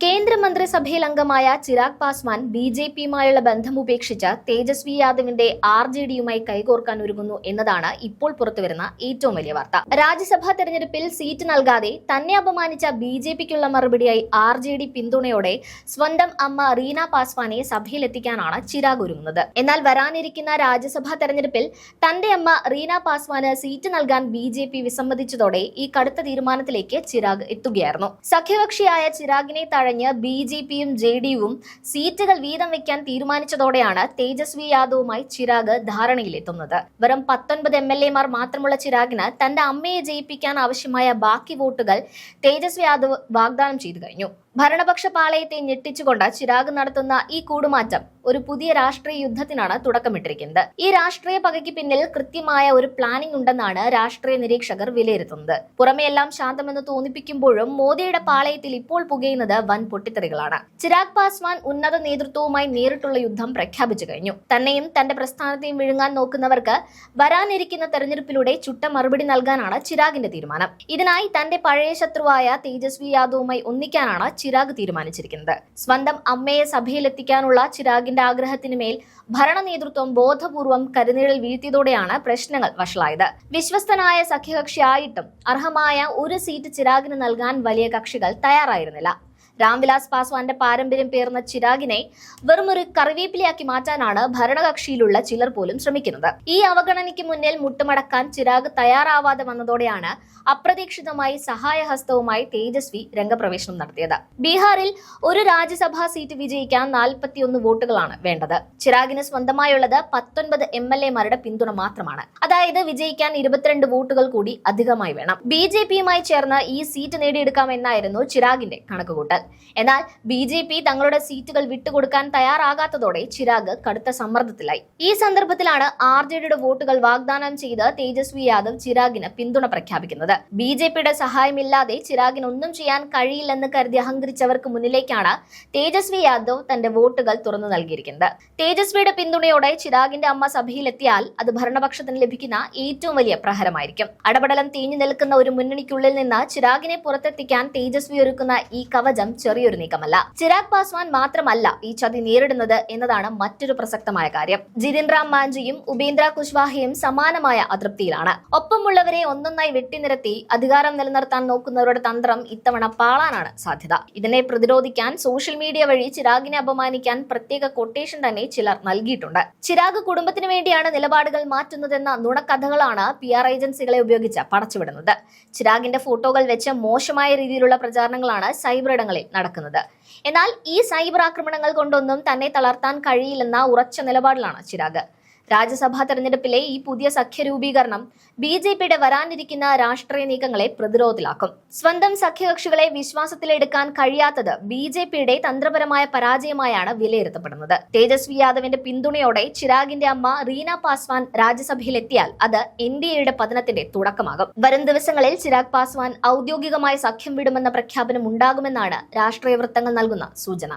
കേന്ദ്രമന്ത്രിസഭയിൽ അംഗമായ ചിരാഗ് പാസ്വാൻ ബിജെപിയുമായുള്ള ബന്ധം ഉപേക്ഷിച്ച് തേജസ്വി യാദവിന്റെ ആർജെഡിയുമായി കൈകോർക്കാൻ ഒരുങ്ങുന്നു എന്നതാണ് ഇപ്പോൾ പുറത്തുവരുന്ന ഏറ്റവും വലിയ വാർത്ത. രാജ്യസഭാ തെരഞ്ഞെടുപ്പിൽ സീറ്റ് നൽകാതെ തന്നെ അപമാനിച്ച ബിജെപിക്കുള്ള മറുപടിയായി ആർജെഡി പിന്തുണയോടെ സ്വന്തം അമ്മ റീന പാസ്വാനെ സഭയിലെത്തിക്കാനാണ് ചിരാഗ് ഒരുങ്ങുന്നത്. എന്നാൽ വരാനിരിക്കുന്ന രാജ്യസഭാ തെരഞ്ഞെടുപ്പിൽ തന്റെ അമ്മ റീന പാസ്വാന് സീറ്റ് നൽകാൻ ബിജെപി വിസമ്മതിച്ചതോടെ ഈ കടുത്ത തീരുമാനത്തിലേക്ക് ചിരാഗ് എത്തുകയായിരുന്നു. സഖ്യകക്ഷിയായ ചിരാഗിനെ തഴഞ്ഞ് ബിജെപിയും ജെഡിയുവും സീറ്റുകൾ വീതം വെക്കാൻ തീരുമാനിച്ചതോടെയാണ് തേജസ്വി യാദവുമായി ചിരാഗ് ധാരണയിലെത്തുന്നത്. വെറും 19 MLA-മാർ മാത്രമുള്ള ചിരാഗിന് തന്റെ അമ്മയെ ജയിപ്പിക്കാൻ ആവശ്യമായ ബാക്കി വോട്ടുകൾ തേജസ്വി യാദവ് വാഗ്ദാനം ചെയ്തു കഴിഞ്ഞു. ഭരണപക്ഷ പാളയത്തെ ഞെട്ടിച്ചുകൊണ്ട് ചിരാഗ് നടത്തുന്ന ഈ കൂടുമാറ്റം ഒരു പുതിയ രാഷ്ട്രീയ യുദ്ധത്തിനാണ് തുടക്കമിട്ടിരിക്കുന്നത്. ഈ രാഷ്ട്രീയ പകയ്ക്ക് പിന്നിൽ കൃത്യമായ ഒരു പ്ലാനിംഗ് ഉണ്ടെന്നാണ് രാഷ്ട്രീയ നിരീക്ഷകർ വിലയിരുത്തുന്നത്. പുറമെയെല്ലാം ശാന്തമെന്ന് തോന്നിപ്പിക്കുമ്പോഴും മോദിയുടെ പാളയത്തിൽ ഇപ്പോൾ പുകയുന്നത് വൻ പൊട്ടിത്തെറികളാണ്. ചിരാഗ് പാസ്വാൻ ഉന്നത നേതൃത്വവുമായി നേരിട്ടുള്ള യുദ്ധം പ്രഖ്യാപിച്ചു കഴിഞ്ഞു. തന്നെയും തന്റെ പ്രസ്ഥാനത്തെയും വിഴുങ്ങാൻ നോക്കുന്നവർക്ക് വരാനിരിക്കുന്ന തെരഞ്ഞെടുപ്പിലൂടെ ചുട്ട മറുപടി നൽകാനാണ് ചിരാഗിന്റെ തീരുമാനം. ഇതിനായി തന്റെ പഴയ ശത്രുവായ തേജസ്വി യാദവുമായി ഒന്നിക്കാനാണ് ചിരാഗ് തീരുമാനിച്ചിരിക്കുന്നത്. സ്വന്തം അമ്മയെ സഭയിലെത്തിക്കാനുള്ള ചിരാഗിന്റെ ആഗ്രഹത്തിന് മേൽ ഭരണ നേതൃത്വം ബോധപൂർവം കരുനീഴൽ വീഴ്ത്തിയതോടെയാണ് പ്രശ്നങ്ങൾ വഷളായത്. വിശ്വസ്തനായ സഖ്യകക്ഷിയായിട്ടും അർഹമായ ഒരു സീറ്റ് ചിരാഗിന് നൽകാൻ വലിയ കക്ഷികൾ തയ്യാറായിരുന്നില്ല. രാംവിലാസ് പാസ്വാന്റെ പാരമ്പര്യം പേർന്ന ചിരാഗിനെ വെറുമൊരു കറിവേപ്പിലയാക്കി മാറ്റാനാണ് ഭരണകക്ഷിയിലുള്ള ചിലർ പോലും ശ്രമിക്കുന്നത്. ഈ അവഗണനയ്ക്ക് മുന്നിൽ മുട്ടുമടക്കാൻ ചിരാഗ് തയ്യാറാവാതെ വന്നതോടെയാണ് അപ്രതീക്ഷിതമായി സഹായഹസ്തവുമായി തേജസ്വി രംഗപ്രവേശനം നടത്തിയത്. ബീഹാറിൽ ഒരു രാജ്യസഭാ സീറ്റ് വിജയിക്കാൻ 41 വോട്ടുകളാണ് വേണ്ടത്. ചിരാഗിന് സ്വന്തമായുള്ളത് 19 MLA-മാരുടെ പിന്തുണ മാത്രമാണ്. അതായത് വിജയിക്കാൻ 22 വോട്ടുകൾ കൂടി അധികമായി വേണം. ബിജെപിയുമായി ചേർന്ന് ഈ സീറ്റ് നേടിയെടുക്കാമെന്നായിരുന്നു ചിരാഗിന്റെ കണക്കുകൂട്ടൽ. എന്നാൽ ബിജെപി തങ്ങളുടെ സീറ്റുകൾ വിട്ടുകൊടുക്കാൻ തയ്യാറാകാത്തതോടെ ചിരാഗ് കടുത്ത സമ്മർദ്ദത്തിലായി. ഈ സന്ദർഭത്തിലാണ് ആർജെഡിയുടെ വോട്ടുകൾ വാഗ്ദാനം ചെയ്ത് തേജസ്വി യാദവ് ചിരാഗിന് പിന്തുണ പ്രഖ്യാപിക്കുന്നത്. ബിജെപിയുടെ സഹായമില്ലാതെ ചിരാഗിന് ഒന്നും ചെയ്യാൻ കഴിയില്ലെന്ന് കരുതി അഹങ്കരിച്ചവർക്ക് മുന്നിലേക്കാണ് തേജസ്വി യാദവ് തന്റെ വോട്ടുകൾ തുറന്നു നൽകിയിരിക്കുന്നത്. തേജസ്വിയുടെ പിന്തുണയോടെ ചിരാഗിന്റെ അമ്മ സഭയിലെത്തിയാൽ അത് ഭരണപക്ഷത്തിന് ലഭിക്കുന്ന ഏറ്റവും വലിയ പ്രഹരമായിരിക്കും. അടപടലം തേഞ്ഞു നിൽക്കുന്ന ഒരു മുന്നണിക്കുള്ളിൽ നിന്ന് ചിരാഗിനെ പുറത്തെത്തിക്കാൻ തേജസ്വി ഒരുക്കുന്ന ഈ കവചം ചെറിയൊരു നീക്കമല്ല. ചിരാഗ് പാസ്വാൻ മാത്രമല്ല ഈ ചതി നേരിടുന്നത് എന്നതാണ് മറ്റൊരു പ്രസക്തമായ കാര്യം. ജിതിൻ റാം മാഞ്ചിയും ഉപേന്ദ്ര കുശ്വാഹയും സമാനമായ അതൃപ്തിയിലാണ്. ഒപ്പമുള്ളവരെ ഒന്നൊന്നായി വെട്ടിനിരത്തി അധികാരം നിലനിർത്താൻ നോക്കുന്നവരുടെ തന്ത്രം ഇത്തവണ പാളാനാണ് സാധ്യത. ഇതിനെ പ്രതിരോധിക്കാൻ സോഷ്യൽ മീഡിയ വഴി ചിരാഗിനെ അപമാനിക്കാൻ പ്രത്യേക കൊട്ടേഷൻ തന്നെ ചിലർ നൽകിയിട്ടുണ്ട്. ചിരാഗ് കുടുംബത്തിന് വേണ്ടിയാണ് നിലപാടുകൾ മാറ്റുന്നതെന്ന നുണക്കഥകളാണ് PR ഏജൻസികളെ ഉപയോഗിച്ച് പടച്ചുവിടുന്നത്. ചിരാഗിന്റെ ഫോട്ടോകൾ വെച്ച് മോശമായ രീതിയിലുള്ള പ്രചാരണങ്ങളാണ് സൈബർ ഇടങ്ങളിൽ നടക്കുന്നത്. എന്നാൽ ഈ സൈബർ ആക്രമണങ്ങൾ കൊണ്ടൊന്നും തന്നെ തളർത്താൻ കഴിയില്ലെന്ന ഉറച്ച നിലപാടിലാണ് ചിരാഗ്. രാജ്യസഭാ തെരഞ്ഞെടുപ്പിലെ ഈ പുതിയ സഖ്യരൂപീകരണം ബിജെപിയുടെ വരാനിരിക്കുന്ന രാഷ്ട്രീയ നീക്കങ്ങളെ പ്രതിരോധത്തിലാക്കും. സ്വന്തം സഖ്യകക്ഷികളെ വിശ്വാസത്തിലെടുക്കാൻ കഴിയാത്തത് ബിജെപിയുടെ തന്ത്രപരമായ പരാജയമായാണ് വിലയിരുത്തപ്പെടുന്നത്. തേജസ്വി യാദവിന്റെ പിന്തുണയോടെ ചിരാഗിന്റെ അമ്മ റീന പാസ്വാൻ രാജ്യസഭയിലെത്തിയാൽ അത് NDAയുടെ പതനത്തിന്റെ തുടക്കമാകും. വരും ദിവസങ്ങളിൽ ചിരാഗ് പാസ്വാൻ ഔദ്യോഗികമായി സഖ്യം വിടുമെന്ന പ്രഖ്യാപനം ഉണ്ടാകുമെന്നാണ് രാഷ്ട്രീയ വൃത്തങ്ങൾ നൽകുന്ന സൂചന.